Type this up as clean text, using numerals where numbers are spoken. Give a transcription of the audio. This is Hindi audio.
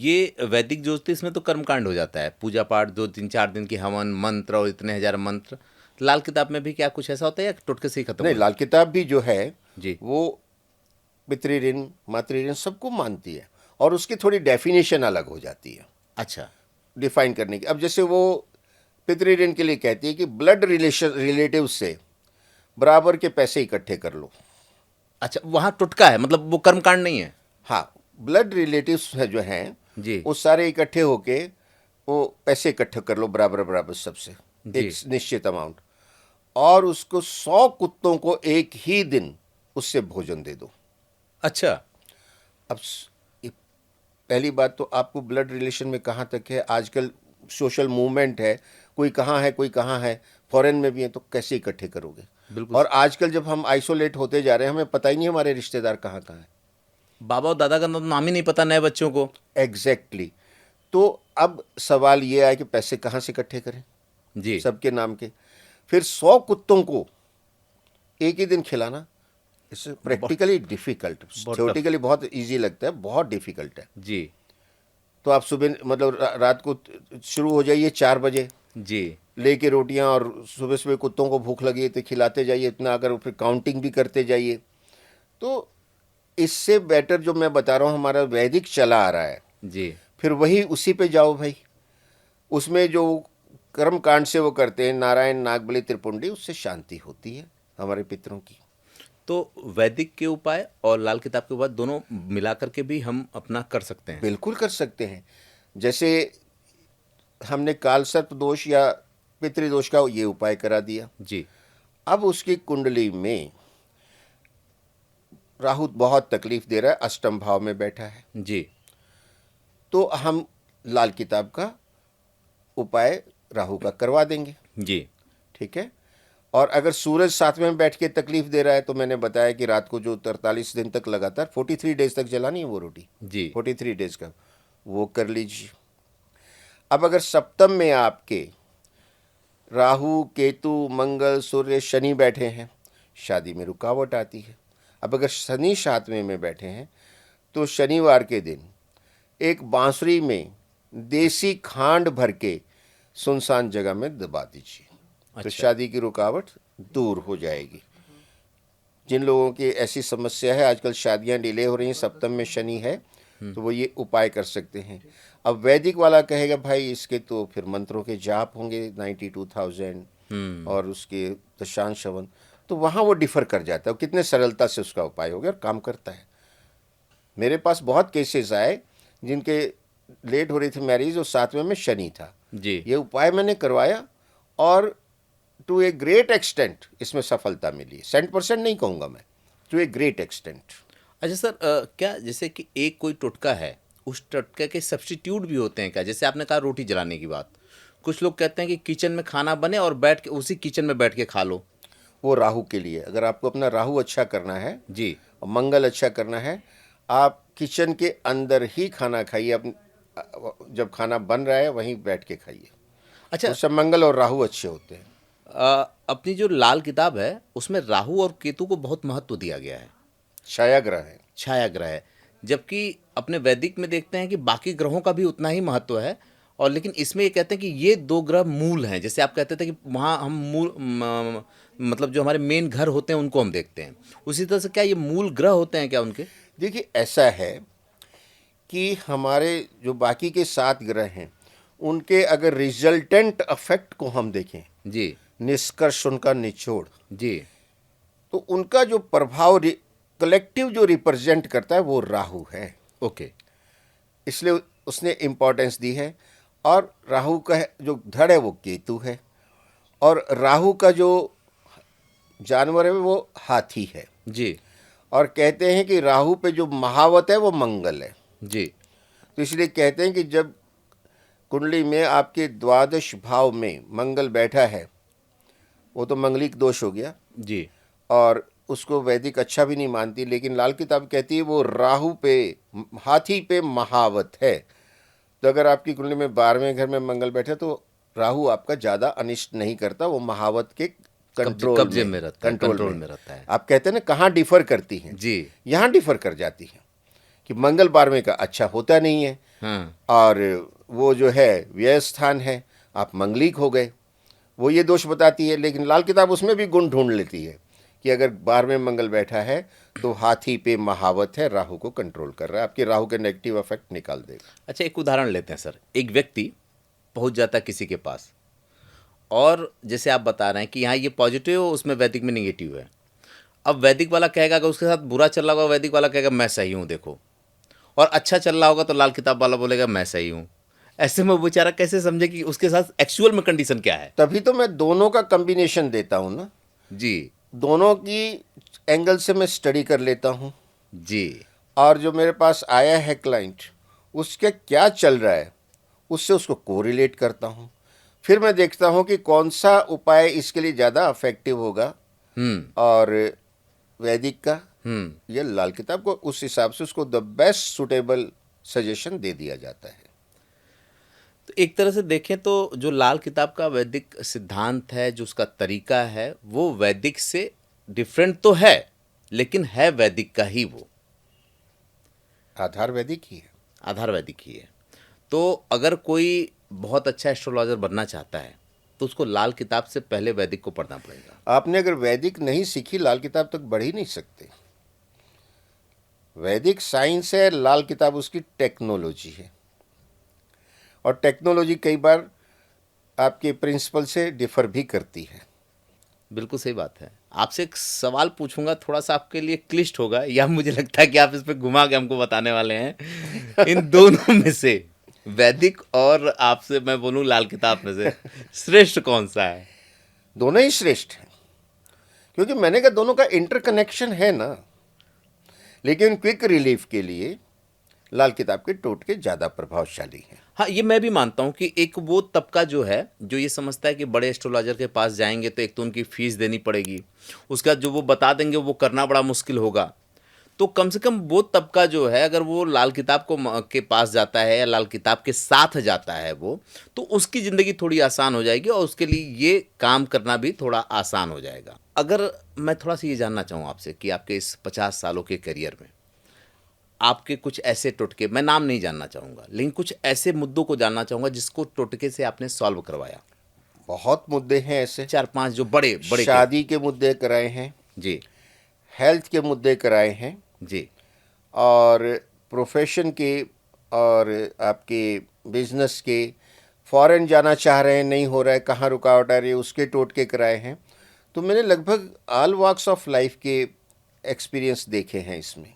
ये वैदिक ज्योतिष में तो कर्मकांड हो जाता है, पूजा पाठ, जो 3-4 दिन की हवन मंत्र और इतने हजार मंत्र। लाल किताब में भी क्या कुछ ऐसा होता है या टोटके से ही खत्म नहीं, हो लाल किताब भी जो है जी। वो पितृ ऋण मातृ ऋण सबको मानती है, और उसकी थोड़ी डेफिनेशन अलग हो जाती है अच्छा। डिफाइन करने की। अब जैसे वो पितृ ऋण के लिए कहती है कि ब्लड रिलेटिव से बराबर के पैसे इकट्ठे कर लो। अच्छा, वहाँ टोटका है, मतलब वो कर्मकांड नहीं है। हाँ, ब्लड रिलेटिव्स है जो हैं जी। वो सारे इकट्ठे होके वो पैसे इकट्ठे कर लो बराबर बराबर सबसे, जी। एक निश्चित अमाउंट, और उसको 100 कुत्तों को एक ही दिन उससे भोजन दे दो। अच्छा। अब ये पहली बात तो आपको ब्लड रिलेशन में कहाँ तक है, आजकल सोशल मूवमेंट है, कोई कहाँ है कोई कहाँ है, फॉरेन में भी है, तो कैसे इकट्ठे करोगे। बिल्कुल। और आजकल जब हम आइसोलेट होते जा रहे हैं, हमें पता ही नहीं हमारे रिश्तेदार कहाँ कहाँ हैं। बाबा और दादा का तो नाम ही नहीं पता नए बच्चों को। एग्जैक्टली। तो अब सवाल ये आया कि पैसे कहाँ से इकट्ठे करें जी। सबके नाम के। फिर 100 कुत्तों को एक ही दिन खिलाना, इससे प्रैक्टिकली डिफिकल्ट, बहुत टफ। थियोरेटिकली बहुत इजी लगता है, बहुत डिफिकल्ट है। जी। तो आप सुबह मतलब रात को शुरू हो जाइए 4 बजे, जी। लेके रोटियां, और सुबह सुबह कुत्तों को भूख लगी है तो खिलाते जाइए इतना, अगर फिर काउंटिंग भी करते जाइए। तो इससे बेटर जो मैं बता रहा हूँ हमारा वैदिक चला आ रहा है, जी। फिर वही उसी पे जाओ भाई। उसमें जो कर्म कांड से वो करते हैं, नारायण नागबली त्रिपुंडी, उससे शांति होती है हमारे पितरों की। तो वैदिक के उपाय और लाल किताब के उपाय दोनों मिलाकर के भी हम अपना कर सकते हैं। बिल्कुल कर सकते हैं। जैसे हमने काल सर्प दोष या पितृदोष का ये उपाय करा दिया। जी। अब उसकी कुंडली में राहु बहुत तकलीफ दे रहा है, अष्टम भाव में बैठा है, जी। तो हम लाल किताब का उपाय राहु का करवा देंगे। जी। ठीक है। और अगर सूरज 7वें में बैठ के तकलीफ दे रहा है, तो मैंने बताया कि रात को जो 43 दिन तक लगातार 43 डेज तक जलानी है वो रोटी, जी। 43 डेज का, वो कर लीजिए। अब अगर सप्तम में आपके राहु केतु मंगल सूर्य शनि बैठे हैं, शादी में रुकावट आती है। अब अगर शनि 7वें में बैठे हैं, तो शनिवार के दिन एक बांसुरी में देसी खांड भर के सुनसान जगह में दबा दीजिए। तो अच्छा। शादी की रुकावट दूर हो जाएगी। जिन लोगों की ऐसी समस्या है, आजकल शादियां डिले हो रही हैं, सप्तम में शनि है, तो वो ये उपाय कर सकते हैं। अब वैदिक वाला कहेगा भाई इसके तो फिर मंत्रों के जाप होंगे 92,000 और उसके दशांश हवन, तो वहाँ वो डिफर कर जाता है, कितने सरलता से उसका उपाय हो गया और काम करता है। मेरे पास बहुत केसेस आए जिनके लेट हो रही थी मैरिज और 7वें में शनि था। जी। ये उपाय मैंने करवाया और टू ए ग्रेट एक्सटेंट इसमें सफलता मिली। 100% नहीं कहूँगा मैं, टू ए ग्रेट एक्सटेंट। अच्छा सर, क्या जैसे कि एक कोई टोटका है, उस टोटके के सब्स्टिट्यूट भी होते हैं क्या? जैसे आपने कहा रोटी जलाने की बात, कुछ लोग कहते हैं कि किचन में खाना बने और बैठ के उसी किचन में बैठ के खा लो। वो राहु के लिए, अगर आपको अपना राहु अच्छा करना है जी। और मंगल अच्छा करना है, आप किचन के अंदर ही खाना खाइए। जब खाना बन रहा है वहीं बैठ के खाइए, अच्छा। उससे मंगल और राहु अच्छे होते हैं। अपनी जो लाल किताब है उसमें राहु और केतु को बहुत महत्व दिया गया है, छाया ग्रह है। छाया ग्रह है। जबकि अपने वैदिक में देखते हैं कि बाकी ग्रहों का भी उतना ही महत्व है, और लेकिन इसमें ये कहते हैं कि ये 2 ग्रह मूल हैं। जैसे आप कहते थे कि वहाँ हम मतलब जो हमारे मेन घर होते हैं उनको हम देखते हैं, उसी तरह से क्या ये मूल ग्रह होते हैं क्या उनके? देखिए ऐसा है कि हमारे जो बाकी के 7 ग्रह हैं, उनके अगर रिजल्टेंट अफेक्ट को हम देखें, जी। निष्कर्ष उनका निचोड़, जी। तो उनका जो प्रभाव कलेक्टिव जो रिप्रेजेंट करता है वो राहु है। ओके। इसलिए उसने इम्पोर्टेंस दी है। और राहु का जो धड़ है वो केतु है, और राहु का जो जानवर है वो हाथी है। जी। और कहते हैं कि राहु पे जो महावत है वो मंगल है। जी। तो इसलिए कहते हैं कि जब कुंडली में आपके द्वादश भाव में मंगल बैठा है, वो तो मंगलिक दोष हो गया, जी। और उसको वैदिक अच्छा भी नहीं मानती, लेकिन लाल किताब कहती है वो राहु पे, हाथी पे महावत है। तो अगर आपकी कुंडली में 12वें घर में मंगल बैठे तो राहु आपका ज़्यादा अनिष्ट नहीं करता, वो महावत के कब्जे में रहता है, कंट्रोल में रहता है। आप कहते हैं ना कहाँ डिफर करती हैं, जी। यहाँ डिफर कर जाती हैं कि मंगल 12वें का अच्छा होता नहीं है, हाँ और वो जो है व्यय स्थान है, आप मंगलिक हो गए, वो ये दोष बताती है। लेकिन लाल किताब उसमें भी गुण ढूंढ लेती है कि अगर 12वें मंगल बैठा है तो हाथी पे महावत है, राहु को कंट्रोल कर रहा है, आपके राहु के नेगेटिव इफेक्ट निकाल देगा। अच्छा, एक उदाहरण लेते हैं सर। एक व्यक्ति पहुंच जाता है किसी के पास, और जैसे आप बता रहे हैं कि यहाँ ये पॉजिटिव है, उसमें वैदिक में निगेटिव है। अब वैदिक वाला कहेगा, अगर उसके साथ बुरा चल रहा होगा, वैदिक वाला कहेगा मैं सही हूँ देखो, और अच्छा चल रहा होगा तो लाल किताब वाला बोलेगा मैं सही हूँ। ऐसे में वो बेचारा कैसे समझे कि उसके साथ एक्चुअल में कंडीशन क्या है? तभी तो मैं दोनों का कम्बिनेशन देता हूँ ना, जी दोनों की एंगल से मैं स्टडी कर लेता हूँ, जी। और जो मेरे पास आया है क्लाइंट, उसके क्या चल रहा है उससे उसको कोरिलेट करता हूँ। फिर मैं देखता हूँ कि कौन सा उपाय इसके लिए ज़्यादा इफेक्टिव होगा, और वैदिक का या लाल किताब को, उस हिसाब से उसको द बेस्ट सुटेबल सजेशन दे दिया जाता है। तो एक तरह से देखें तो जो लाल किताब का वैदिक सिद्धांत है, जो उसका तरीका है, वो वैदिक से डिफरेंट तो है, लेकिन है वैदिक का ही वो। आधार वैदिक ही है। आधार वैदिक ही है। तो अगर कोई बहुत अच्छा एस्ट्रोलॉजर बनना चाहता है तो उसको लाल किताब से पहले वैदिक को पढ़ना पड़ेगा। आपने अगर वैदिक नहीं सीखी, लाल किताब तक बढ़ ही नहीं सकते। वैदिक साइंस है, लाल किताब उसकी टेक्नोलॉजी है, और टेक्नोलॉजी कई बार आपके प्रिंसिपल से डिफर भी करती है। बिल्कुल सही बात है। आपसे एक सवाल पूछूंगा, थोड़ा सा आपके लिए क्लिष्ट होगा, या मुझे लगता है कि आप इस पे घुमा के हमको बताने वाले हैं। इन दोनों में से, वैदिक और आपसे मैं बोलूं लाल किताब में से, श्रेष्ठ कौन सा है? दोनों ही श्रेष्ठ हैं, क्योंकि मैंने कहा दोनों का इंटरकनेक्शन है ना। लेकिन क्विक रिलीफ के लिए लाल किताब के टोटके ज़्यादा प्रभावशाली हैं। हाँ, ये मैं भी मानता हूँ कि एक वो तबका जो है, जो ये समझता है कि बड़े एस्ट्रोलॉजर के पास जाएंगे तो एक तो उनकी फीस देनी पड़ेगी, उसका जो वो बता देंगे वो करना बड़ा मुश्किल होगा। तो कम से कम वो तबका जो है, अगर वो लाल किताब को के पास जाता है या लाल किताब के साथ जाता है वो, तो उसकी ज़िंदगी थोड़ी आसान हो जाएगी और उसके लिए ये काम करना भी थोड़ा आसान हो जाएगा। अगर मैं थोड़ा सा ये जानना चाहूँ आपसे कि आपके इस 50 सालों के करियर में आपके कुछ ऐसे टोटके, मैं नाम नहीं जानना चाहूँगा, लेकिन कुछ ऐसे मुद्दों को जानना चाहूँगा जिसको टोटके से आपने सॉल्व करवाया। बहुत मुद्दे हैं ऐसे। 4-5 जो बड़े बड़े शादी के मुद्दे कराए हैं जी हेल्थ के मुद्दे कराए हैं, जी और प्रोफेशन के, और आपके बिजनेस के, फॉरेन जाना चाह रहे हैं नहीं हो रहा है, कहाँ रुकावट आ रही है, उसके टोटके कराए हैं। तो मैंने लगभग ऑल वॉक्स ऑफ लाइफ के एक्सपीरियंस देखे हैं इसमें।